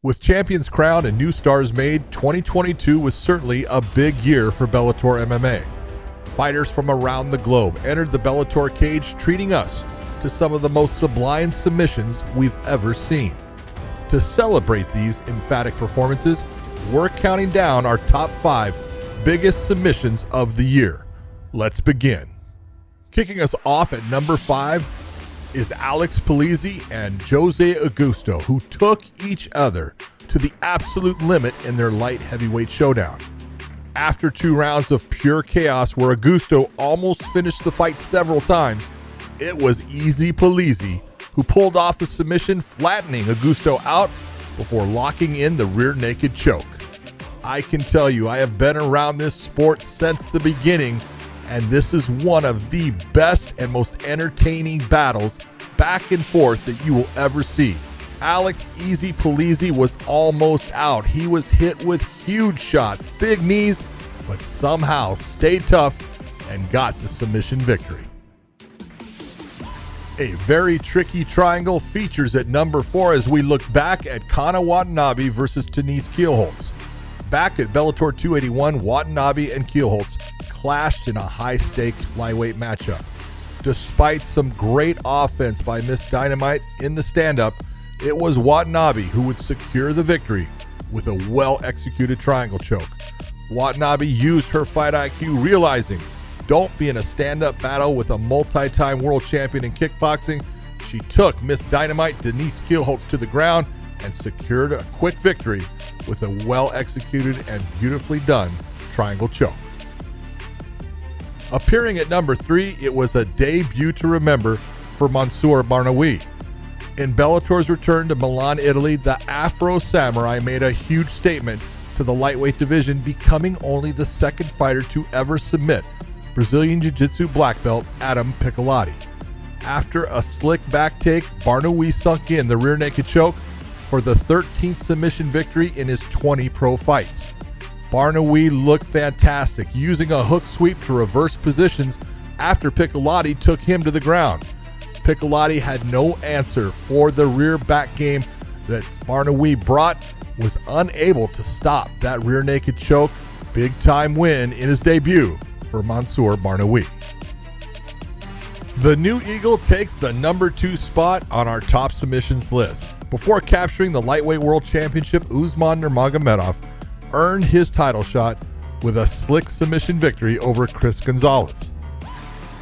With champions crowned and new stars made, 2022 was certainly a big year for Bellator MMA. Fighters from around the globe entered the Bellator cage, treating us to some of the most sublime submissions we've ever seen. To celebrate these emphatic performances, we're counting down our top 5 biggest submissions of the year. Let's begin. Kicking us off at number 5 is Alex Polizzi and Jose Augusto, who took each other to the absolute limit in their light heavyweight showdown. After 2 rounds of pure chaos where Augusto almost finished the fight several times, it was Easy Polizzi who pulled off the submission, flattening Augusto out before locking in the rear naked choke. I can tell you, I have been around this sport since the beginning, and this is one of the best and most entertaining battles back and forth that you will ever see. Alex Easy Polizzi was almost out. He was hit with huge shots, big knees, but somehow stayed tough and got the submission victory. A very tricky triangle features at number 4 as we look back at Watanabe versus Denise. Back at Bellator 281, Watanabe and Kielholz clashed in a high-stakes flyweight matchup. Despite some great offense by Miss Dynamite in the stand-up, it was Watanabe who would secure the victory with a well-executed triangle choke. Watanabe used her fight IQ, realizing don't be in a stand-up battle with a multi-time world champion in kickboxing. She took Miss Dynamite Denise to the ground and secured a quick victory with a well-executed and beautifully done triangle choke. Appearing at number 3, it was a debut to remember for Mansour Barna. In Bellator's return to Milan, Italy, the Afro Samurai made a huge statement to the lightweight division, becoming only the 2nd fighter to ever submit Brazilian Jiu-Jitsu black belt Adam Piccolotti. After a slick back take, Barna sunk in the rear naked choke for the 13th submission victory in his 20 pro fights. Barna looked fantastic, using a hook sweep to reverse positions after Piccolotti took him to the ground. Piccolotti had no answer for the rear back game that Barna brought, was unable to stop that rear naked choke. Big time win in his debut for Mansour Barna. The new Eagle takes the number 2 spot on our top submissions list. Before capturing the lightweight world championship, Usman Nurmagomedov earned his title shot with a slick submission victory over Gonzalez.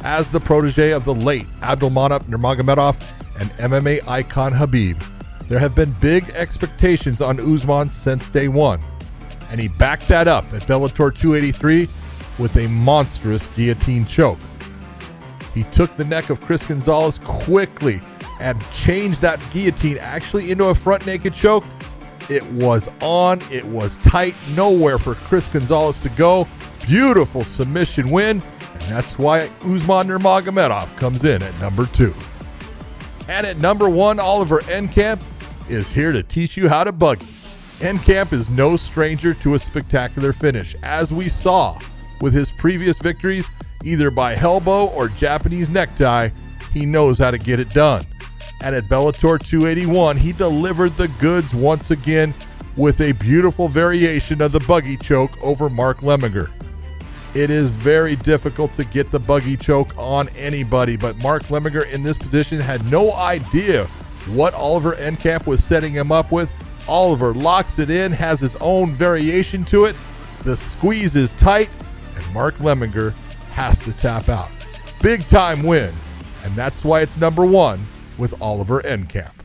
As the protege of the late Abdulmanap Nurmagomedov and MMA icon Khabib, there have been big expectations on Usman since day one, and he backed that up at Bellator 283 with a monstrous guillotine choke. He took the neck of Gonzalez quickly and changed that guillotine actually into a front naked choke. It was on, it was tight, nowhere for Gonzalez to go. Beautiful submission win, and that's why Usman Nurmagomedov comes in at number 2. And at number 1, Oliver Encamp is here to teach you how to buggy. Encamp is no stranger to a spectacular finish, as we saw with his previous victories, either by elbow or Japanese necktie. He knows how to get it done. And at Bellator 281, he delivered the goods once again with a beautiful variation of the buggy choke over Mark Leminger. It is very difficult to get the buggy choke on anybody, but Mark Leminger in this position had no idea what Oliver Encamp was setting him up with. Oliver locks it in, has his own variation to it. The squeeze is tight, and Mark Leminger has to tap out. Big time win, and that's why it's number 1 with Oliver Encamp.